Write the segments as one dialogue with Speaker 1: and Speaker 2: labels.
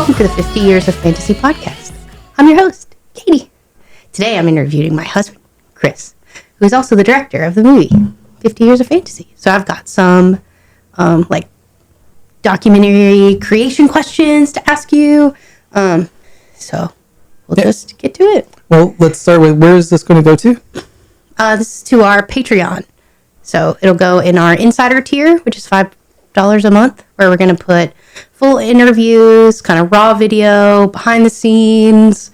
Speaker 1: Welcome to the 50 Years of Fantasy podcast. I'm your host, Katie. Today I'm interviewing my husband, Chris, who is also the director of the movie, 50 Years of Fantasy. So I've got some, documentary creation questions to ask you. So we'll just get to it.
Speaker 2: Well, let's start with, where is this going to go to?
Speaker 1: This is to our Patreon. So it'll go in our insider tier, which is $5 a month, where we're going to put full interviews, kind of raw video, behind the scenes,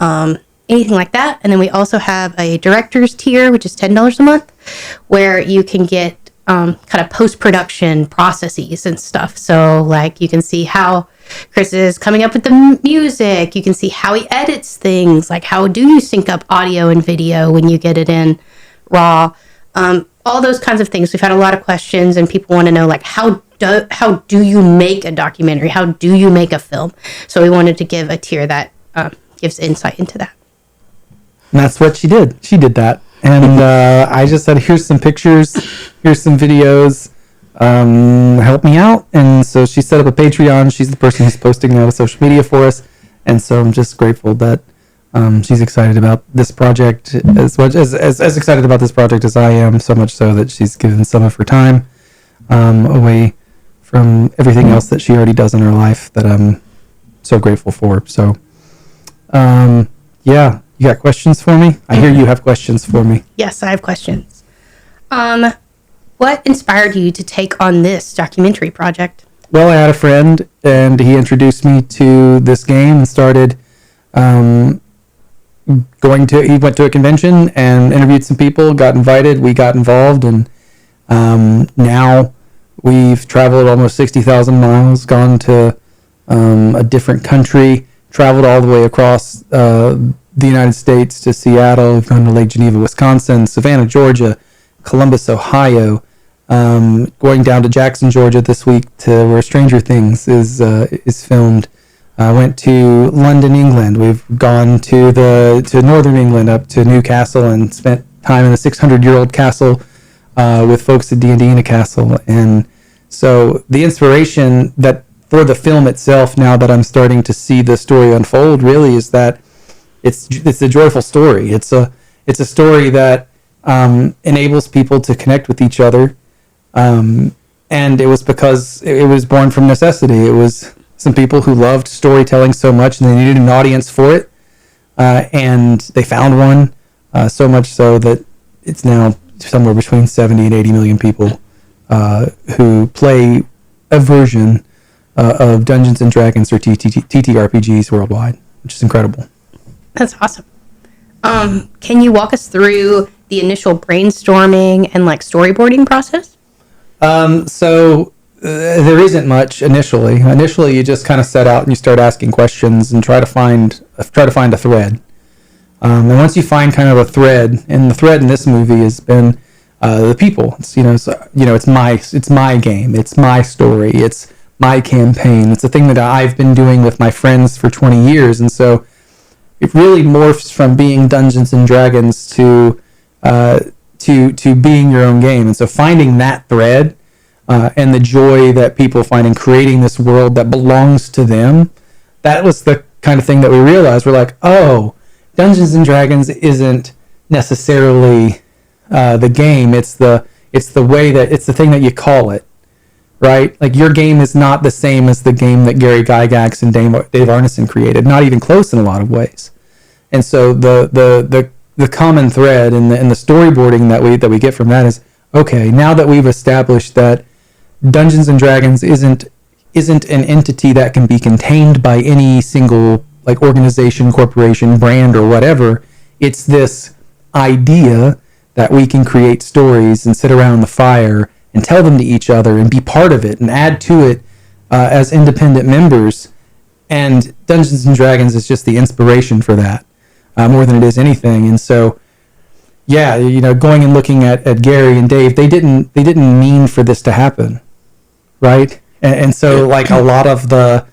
Speaker 1: anything like that. And then we also have a director's tier, which is $10 a month, where you can get kind of post-production processes and stuff. So like you can see how Chris is coming up with the music. You can see how he edits things. Like how do you sync up audio and video when you get it in raw? All those kinds of things. We've had a lot of questions and people want to know like how do you make a documentary? How do you make a film? So we wanted to give a tier that gives insight into that.
Speaker 2: And that's what she did. She did that. And I just said, here's some pictures, here's some videos, help me out. And so she set up a Patreon. She's the person who's posting a lot of social media for us. And so I'm just grateful that she's excited about this project as much as excited about this project as I am, so much so that she's given some of her time away from everything else that she already does in her life that I'm so grateful for. So, yeah. You got questions for me? I hear you have questions for me.
Speaker 1: Yes, I have questions. What inspired you to take on this documentary project?
Speaker 2: Well, I had a friend, and he introduced me to this game and started he went to a convention and interviewed some people, got invited, we got involved, and now we've traveled almost 60,000 miles, gone to a different country, traveled all the way across the United States to Seattle. We've gone to Lake Geneva, Wisconsin, Savannah, Georgia, Columbus, Ohio, going down to Jackson, Georgia this week to where Stranger Things is filmed. I went to London, England. We've gone to northern England up to Newcastle and spent time in a 600-year-old castle with folks at D&D in a castle. And so the inspiration that for the film itself, now that I'm starting to see the story unfold, really is that it's a joyful story. It's a story that enables people to connect with each other, and it was because it was born from necessity. It was some people who loved storytelling so much and they needed an audience for it, and they found one, so much so that it's now somewhere between 70 and 80 million people who play a version of Dungeons and Dragons or TTRPGs worldwide, which is incredible.
Speaker 1: That's awesome. Can you walk us through the initial brainstorming and like storyboarding process?
Speaker 2: So there isn't much initially. Initially, you just kind of set out and you start asking questions and try to find a thread. And once you find kind of a thread, and the thread in this movie has been the people. It's it's my game. It's my story. It's my campaign. It's a thing that I've been doing with my friends for 20 years, and so it really morphs from being Dungeons and Dragons to being your own game. And so finding that thread and the joy that people find in creating this world that belongs to them, that was the kind of thing that we realized. We're like, oh, Dungeons and Dragons isn't necessarily the game. It's the way that it's the thing that you call it, right? Like your game is not the same as the game that Gary Gygax and Dave Arneson created. Not even close in a lot of ways. And so the common thread and the storyboarding that we get from that is, okay, now that we've established that Dungeons and Dragons isn't an entity that can be contained by any single like organization, corporation, brand, or whatever, it's this idea that we can create stories and sit around the fire and tell them to each other and be part of it and add to it as independent members. And Dungeons and Dragons is just the inspiration for that. More than it is anything. And so, yeah, going and looking at Gary and Dave, they didn't mean for this to happen, right? And so, like a lot of the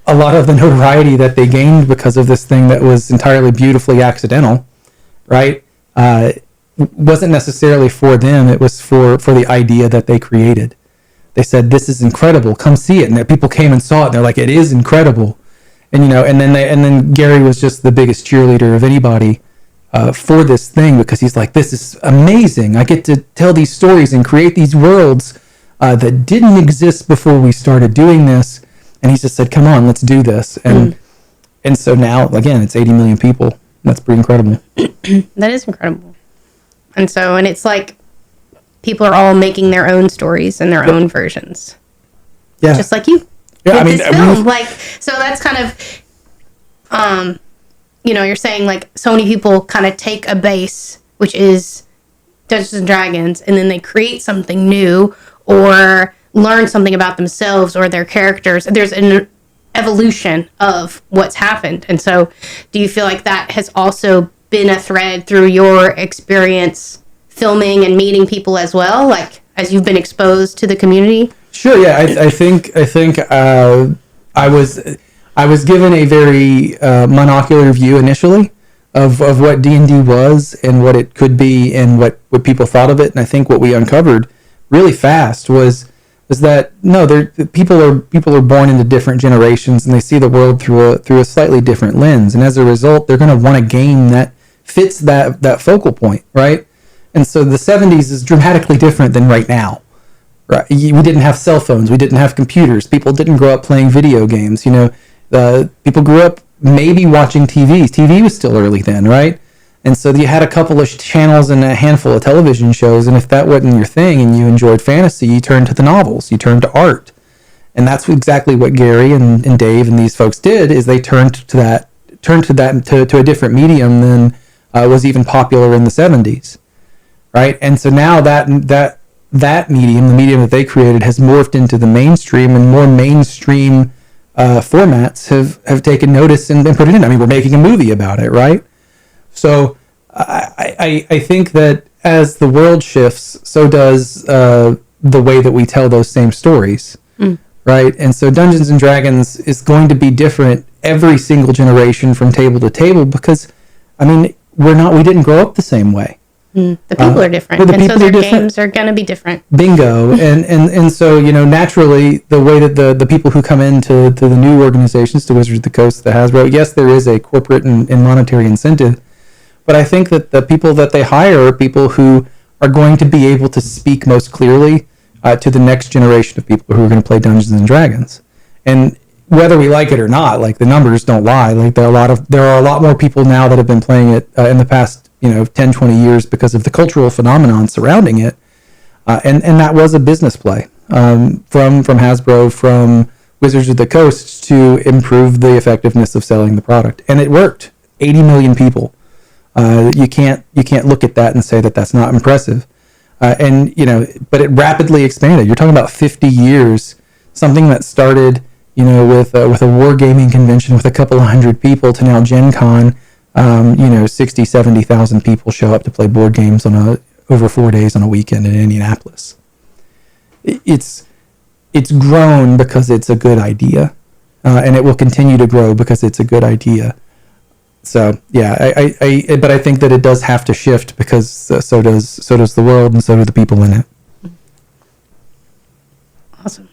Speaker 2: notoriety that they gained because of this thing that was entirely beautifully accidental, right? Wasn't necessarily for them. It was for the idea that they created. they said, "This is incredible. Come see it." And people came and saw it. And they're like, "It is incredible." And then Gary was just the biggest cheerleader of anybody for this thing, because he's like, "This is amazing. I get to tell these stories and create these worlds that didn't exist before we started doing this." And he just said, "Come on, let's do this." And so now, again, it's 80 million people. That's pretty incredible.
Speaker 1: That is incredible. And it's like people are all making their own stories and their own versions.
Speaker 2: Yeah.
Speaker 1: Just like you.
Speaker 2: Yeah,
Speaker 1: with
Speaker 2: I mean,
Speaker 1: this film. So that's kind of, you're saying like so many people kind of take a base, which is Dungeons and Dragons, and then they create something new or learn something about themselves or their characters. There's an evolution of what's happened. And so do you feel like that has also been a thread through your experience filming and meeting people as well, like as you've been exposed to the community?
Speaker 2: Sure. Yeah. I think I was given a very monocular view initially of what D&D was and what it could be and what people thought of it. And I think what we uncovered really fast was that no, people are born into different generations, and they see the world through a slightly different lens, and as a result, they're going to want a game that fits that focal point, right? And so the 70s is dramatically different than right now. Right? We didn't have cell phones, we didn't have computers, people didn't grow up playing video games. People grew up maybe watching TV. TV was still early then, right? And so you had a couple of channels and a handful of television shows, and if that wasn't your thing and you enjoyed fantasy, you turned to the novels, you turned to art. And that's exactly what Gary and Dave and these folks did, is they turned to a different medium than was even popular in the 70s, right? And so now that medium, the medium that they created, has morphed into the mainstream, and more mainstream formats have taken notice and put it in. I mean, we're making a movie about it, right? So I think that as the world shifts, so does the way that we tell those same stories, right? And so Dungeons and Dragons is going to be different every single generation from table to table, because, I mean, we didn't grow up the same way.
Speaker 1: The people are different, and so their games are going to be different.
Speaker 2: Bingo. And so, naturally, the way that the people who come into the new organizations, to Wizards of the Coast, the Hasbro, yes, there is a corporate and monetary incentive, but I think that the people that they hire are people who are going to be able to speak most clearly to the next generation of people who are going to play Dungeons and Dragons. And whether we like it or not, like, the numbers don't lie. Like, there are a lot more people now that have been playing it in the past 10, 20 years because of the cultural phenomenon surrounding it. And that was a business play from Hasbro, from Wizards of the Coast, to improve the effectiveness of selling the product. And it worked. 80 million people. You can't look at that and say that that's not impressive. But it rapidly expanded. You're talking about 50 years, something that started, with a wargaming convention with a couple of hundred people, to now Gen Con. 60, 70,000 people show up to play board games over 4 days on a weekend in Indianapolis. It's grown because it's a good idea, and it will continue to grow because it's a good idea. So yeah, but I think that it does have to shift, because so does the world, and so do the people in it.
Speaker 1: Awesome.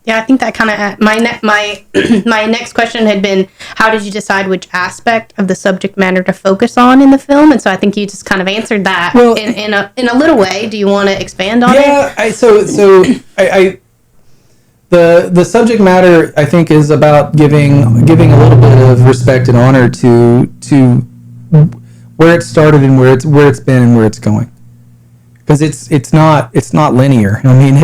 Speaker 1: Yeah, I think that kind of my next question had been, how did you decide which aspect of the subject matter to focus on in the film? And so I think you just kind of answered that in a little way. Do you want to expand on it?
Speaker 2: Yeah, the subject matter, I think, is about giving a little bit of respect and honor to where it started and where it's been and where it's going. Because it's not linear. I mean,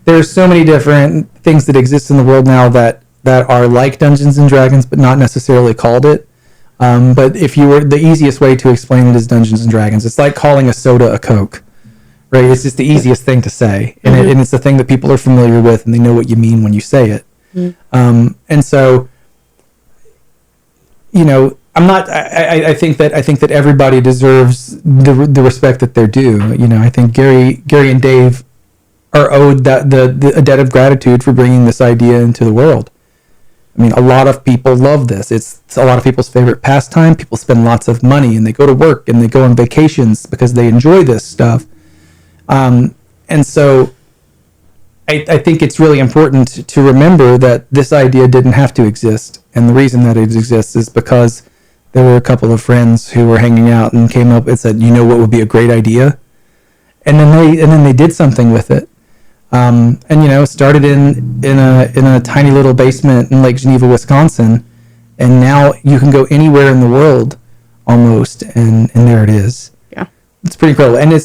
Speaker 2: there's so many different things that exist in the world now that are like Dungeons and Dragons, but not necessarily called it. But the easiest way to explain it is Dungeons and Dragons. It's like calling a soda a Coke, right? It's just the easiest thing to say, and it's the thing that people are familiar with, and they know what you mean when you say it. And so, I'm not. I think that everybody deserves the respect that they're due. I think Gary and Dave are owed a debt of gratitude for bringing this idea into the world. I mean, a lot of people love this. It's a lot of people's favorite pastime. People spend lots of money, and they go to work, and they go on vacations because they enjoy this stuff. And so I think it's really important to remember that this idea didn't have to exist. And the reason that it exists is because there were a couple of friends who were hanging out and came up and said, you know what would be a great idea? And then they did something with it. And it started in a tiny little basement in Lake Geneva, Wisconsin. And now you can go anywhere in the world almost, and there it is.
Speaker 1: Yeah.
Speaker 2: It's pretty incredible. And it's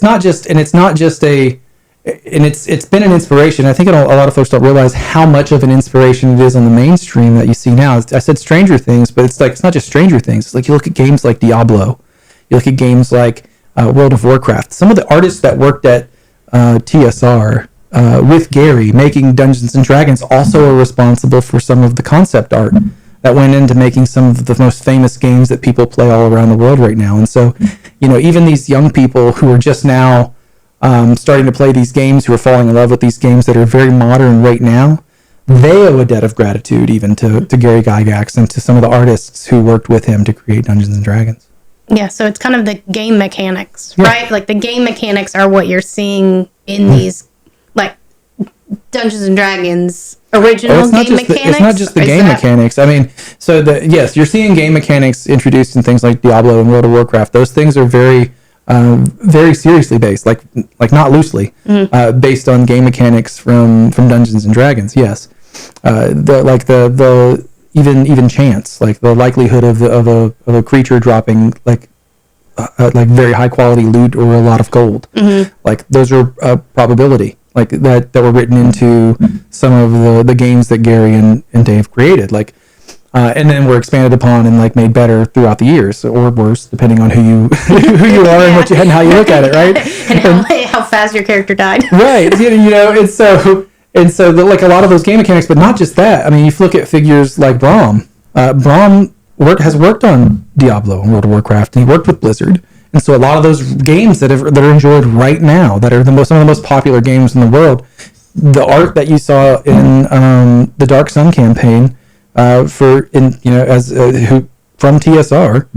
Speaker 2: been an inspiration. I think a lot of folks don't realize how much of an inspiration it is on the mainstream that you see now. I said Stranger Things, but it's not just Stranger Things. It's like you look at games like Diablo, you look at games like World of Warcraft. Some of the artists that worked at TSR with Gary making Dungeons and Dragons also are responsible for some of the concept art that went into making some of the most famous games that people play all around the world right now. And so, even these young people who are just now starting to play these games, who are falling in love with these games that are very modern right now, they owe a debt of gratitude even to Gary Gygax and to some of the artists who worked with him to create Dungeons and Dragons.
Speaker 1: Yeah, so it's kind of the game mechanics, right? Like the game mechanics are what you're seeing in these, like, Dungeons and Dragons original game mechanics.
Speaker 2: It's not just the game mechanics. I mean, yes, you're seeing game mechanics introduced in things like Diablo and World of Warcraft. Those things are very, very seriously based, like not loosely, based on game mechanics from Dungeons and Dragons. Yes, even chance, like the likelihood of a creature dropping like very high quality loot or a lot of gold. Like those are probability. Like that were written into some of the games that Gary and Dave created, and then were expanded upon and made better throughout the years, or worse, depending on who you are and how you look at it, right?
Speaker 1: and how fast your character died,
Speaker 2: right? And so a lot of those game mechanics, but not just that. I mean, you look at figures like Braum. Braum has worked on Diablo and World of Warcraft, and he worked with Blizzard. And so a lot of those games that are enjoyed right now, that are some of the most popular games in the world, the art that you saw in the Dark Sun campaign from TSR,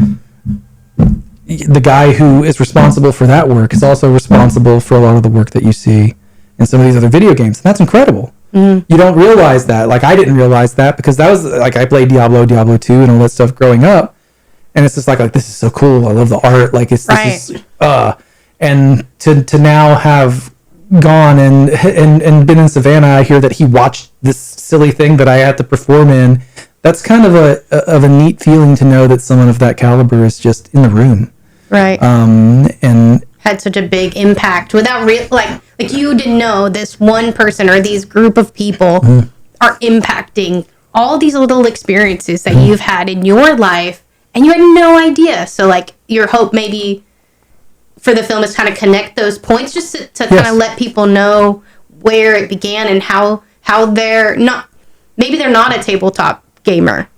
Speaker 2: the guy who is responsible for that work is also responsible for a lot of the work that you see in some of these other video games. And that's incredible. You don't realize that. Like, I didn't realize that because that was I played Diablo 2, and all that stuff growing up. And it's just like this is so cool. I love the art. And to now have gone and been in Savannah, I hear that he watched this silly thing that I had to perform in. That's kind of a neat feeling to know that someone of that caliber is just in the room,
Speaker 1: right?
Speaker 2: And
Speaker 1: had such a big impact without like you didn't know this one person or these group of people are impacting all these little experiences that you've had in your life. And you had no idea. So, your hope maybe for the film is kind of connect those points just to kind of let people know where it began and how they're not, maybe they're not a tabletop gamer,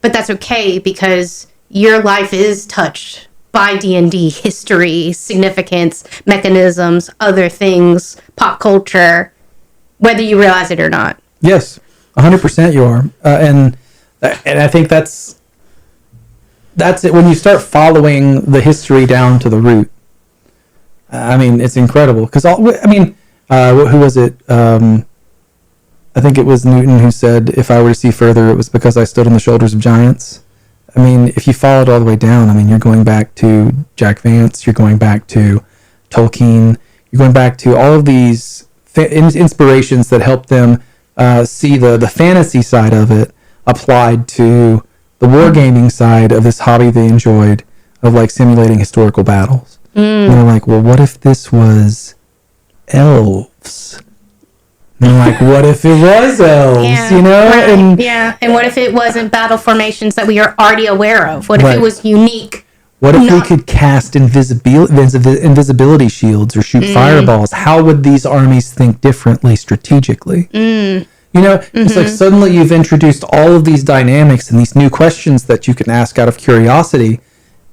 Speaker 1: but that's okay because your life is touched by D&D history, significance, mechanisms, other things, pop culture, whether you realize it or not.
Speaker 2: Yes, 100% you are. And I think that's it. When you start following the history down to the root, I mean, it's incredible. Because who was it? I think it was Newton who said, "If I were to see further, it was because I stood on the shoulders of giants." I mean, if you followed all the way down, I mean, you're going back to Jack Vance, you're going back to Tolkien, you're going back to all of these inspirations that helped them see the fantasy side of it applied to the wargaming side of this hobby they enjoyed of simulating historical battles. And they're like, well, what if this was elves? And they're like, what if it was elves?
Speaker 1: Right.
Speaker 2: And
Speaker 1: and what if it wasn't battle formations that we are already aware of? What if it was unique?
Speaker 2: What if we could cast invisibility shields or shoot fireballs? How would these armies think differently strategically? It's like suddenly you've introduced all of these dynamics and these new questions that you can ask out of curiosity,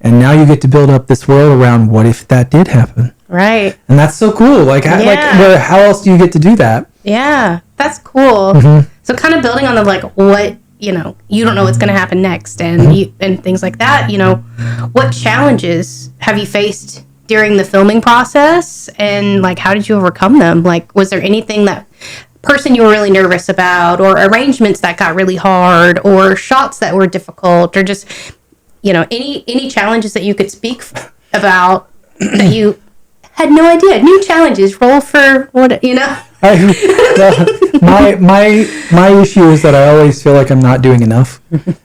Speaker 2: and now you get to build up this world around what if that did happen?
Speaker 1: Right.
Speaker 2: And that's so cool. How else do you get to do that?
Speaker 1: Yeah, that's cool. So kind of building on the what you don't know what's going to happen next, and and things like that. What challenges have you faced during the filming process, and how did you overcome them? Was there anything that person you were really nervous about, or arrangements that got really hard, or shots that were difficult, or just, any challenges that you could speak about that you had no idea. New challenges. Roll for what,
Speaker 2: my issue is that I always feel like I'm not doing enough.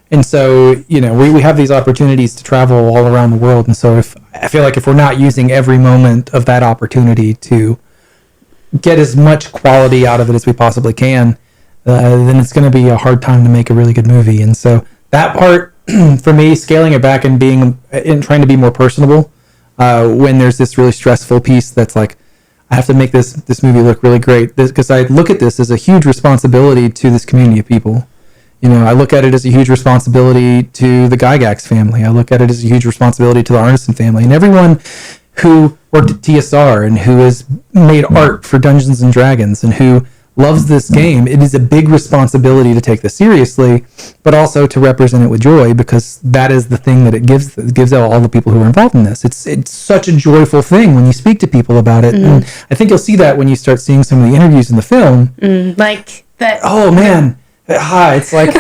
Speaker 2: And so, we have these opportunities to travel all around the world. And so I feel like if we're not using every moment of that opportunity to get as much quality out of it as we possibly can, then it's going to be a hard time to make a really good movie. And so that part, for me, scaling it back and trying to be more personable, when there's this really stressful piece that's like, I have to make this movie look really great, because I look at this as a huge responsibility to this community of people. I look at it as a huge responsibility to the Gygax family. I look at it as a huge responsibility to the Arneson family and everyone who worked at TSR and who has made art for Dungeons and Dragons and who loves this game. It is a big responsibility to take this seriously, but also to represent it with joy, because that is the thing that it gives out all the people who are involved in this. It's such a joyful thing when you speak to people about it. And I think you'll see that when you start seeing some of the interviews in the film.
Speaker 1: Like that.
Speaker 2: Oh man. It's like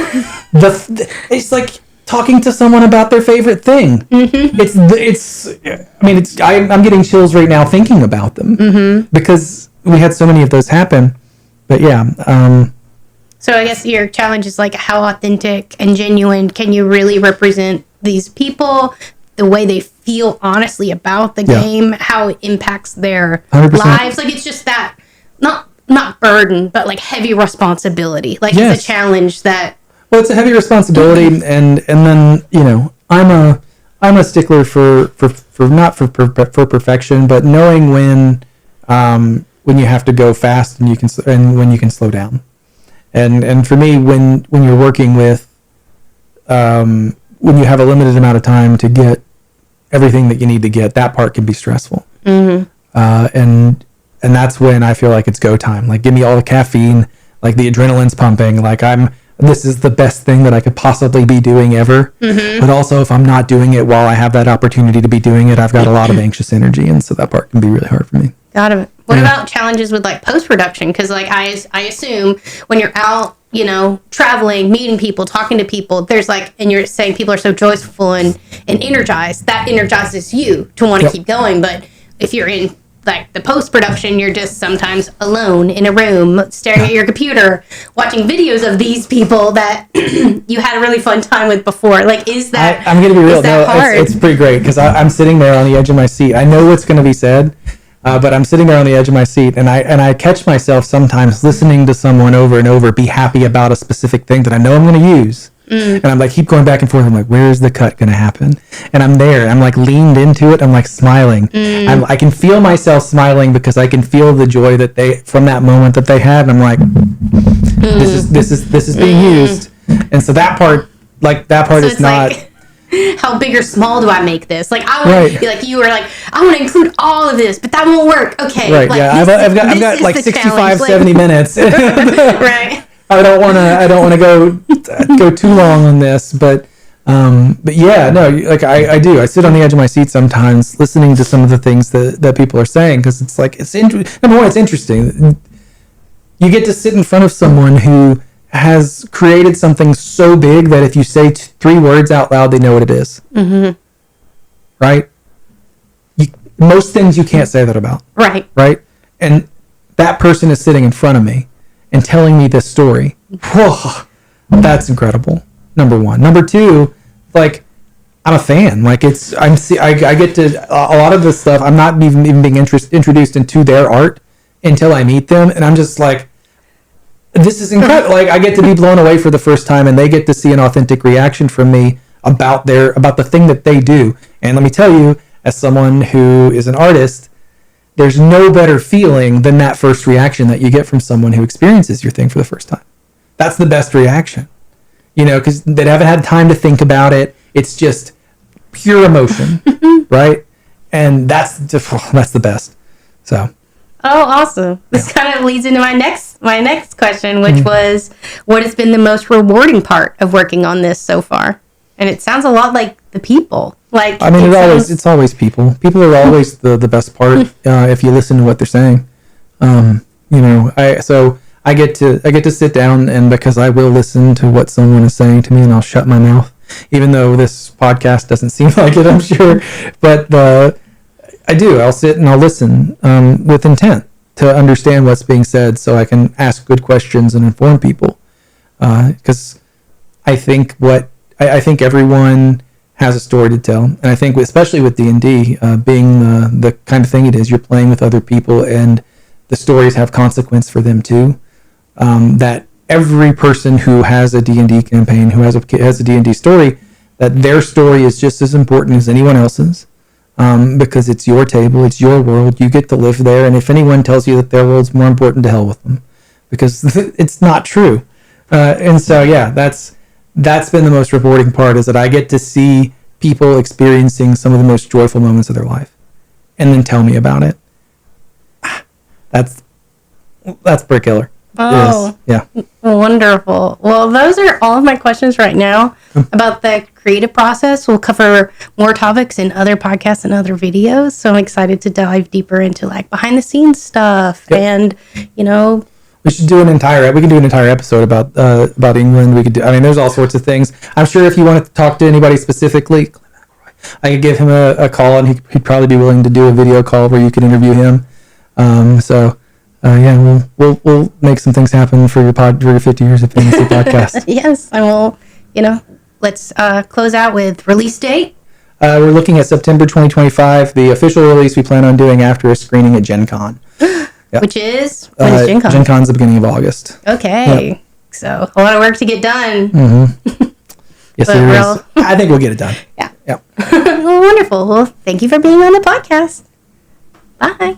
Speaker 2: it's like talking to someone about their favorite thing. I'm getting chills right now thinking about them, because we had so many of those happen. But yeah.
Speaker 1: So I guess your challenge is like, how authentic and genuine can you really represent these people, the way they feel honestly about the game, how it impacts their 100%. Lives. Like, it's just that not burden, but like heavy responsibility. Like, it's a challenge that.
Speaker 2: Well, it's a heavy responsibility, and then I'm a stickler for not for perfection, but knowing when you have to go fast and when you can slow down, and for me, when you're working with when you have a limited amount of time to get everything that you need to get, that part can be stressful. And that's when I feel like it's go time. Like, give me all the caffeine, like the adrenaline's pumping, like this is the best thing that I could possibly be doing ever. But also, if I'm not doing it while I have that opportunity to be doing it, I've got a lot of anxious energy, and so that part can be really hard for me.
Speaker 1: Got it. What about challenges with like post-production? Because like I assume when you're out, traveling, meeting people, talking to people, there's like, and you're saying people are so joyful and energized, that energizes you to want to keep going. But if you're in like the post-production, you're just sometimes alone in a room staring at your computer watching videos of these people that you had a really fun time with before. Like, is that
Speaker 2: I'm gonna be real. No,
Speaker 1: hard?
Speaker 2: It's pretty great, because I'm sitting there on the edge of my seat. I know what's going to be said, but I'm sitting there on the edge of my seat, and I catch myself sometimes listening to someone over and over be happy about a specific thing that I know I'm going to use. And I'm like, keep going back and forth. I'm like, where's the cut going to happen? And I'm there. I'm like leaned into it. I'm like smiling. I can feel myself smiling, because I can feel the joy that from that moment that they had. And I'm like, this is being used. And so that part is not.
Speaker 1: Like, how big or small do I make this? Like, I want to be like, you were like, I want to include all of this, but that won't work. Okay.
Speaker 2: Right.
Speaker 1: Like,
Speaker 2: yeah. I've got like 65, 70 minutes.
Speaker 1: Right.
Speaker 2: I don't want to go too long on this, but yeah, no, like I do. I sit on the edge of my seat sometimes, listening to some of the things that people are saying, because it's like number one, it's interesting. You get to sit in front of someone who has created something so big that if you say 3 words out loud, they know what it is. Right? Most things you can't say that about.
Speaker 1: Right.
Speaker 2: Right? And that person is sitting in front of me and telling me this story. Whoa, that's incredible. Number one. Number two, like, I'm a fan. Like, I get to a lot of this stuff. I'm not even being introduced into their art until I meet them, and I'm just like, this is incredible. Like, I get to be blown away for the first time, and they get to see an authentic reaction from me about the thing that they do. And let me tell you, as someone who is an artist, there's no better feeling than that first reaction that you get from someone who experiences your thing for the first time. That's the best reaction, because they haven't had time to think about it. It's just pure emotion, right? And that's the best. So.
Speaker 1: Oh, awesome! This kind of leads into my next question, which was, what has been the most rewarding part of working on this so far? And it sounds a lot like the people. Like, I mean,
Speaker 2: it's always people. People are always the best part if you listen to what they're saying. I I get to sit down, and because I will listen to what someone is saying to me, and I'll shut my mouth, even though this podcast doesn't seem like it, I'm sure. But I do. I'll sit and I'll listen with intent to understand what's being said, so I can ask good questions and inform people. Because I think I think everyone has a story to tell, and I think especially with D&D being the kind of thing it is, you're playing with other people, and the stories have consequence for them too. That every person who has a D&D campaign, who has a D&D story, that their story is just as important as anyone else's, because it's your table, it's your world, you get to live there, and if anyone tells you that their world's more important, to hell with them, because it's not true. And so, yeah, that's been the most rewarding part, is that I get to see people experiencing some of the most joyful moments of their life, and then tell me about it. That's pretty killer.
Speaker 1: Oh,
Speaker 2: yeah.
Speaker 1: Wonderful. Well, those are all of my questions right now about the creative process. We'll cover more topics in other podcasts and other videos. So I'm excited to dive deeper into like behind the scenes stuff. Yep. And,
Speaker 2: we should do an entire episode about England. We could do, there's all sorts of things. I'm sure if you wanted to talk to anybody specifically, I could give him a call, and he'd probably be willing to do a video call where you could interview him. Yeah, we'll make some things happen for your 50 years of fantasy podcast.
Speaker 1: Yes, and we'll, let's close out with release date.
Speaker 2: We're looking at September 2025. The official release we plan on doing after a screening at Gen Con.
Speaker 1: Yep. Which is? When is Gen Con?
Speaker 2: Gen Con's the beginning of August.
Speaker 1: Okay. Yep. So a lot of work to get done.
Speaker 2: Mm-hmm. Yes, there is. I think we'll get it done.
Speaker 1: Yeah.
Speaker 2: Yep.
Speaker 1: Well, wonderful. Well, thank you for being on the podcast. Bye.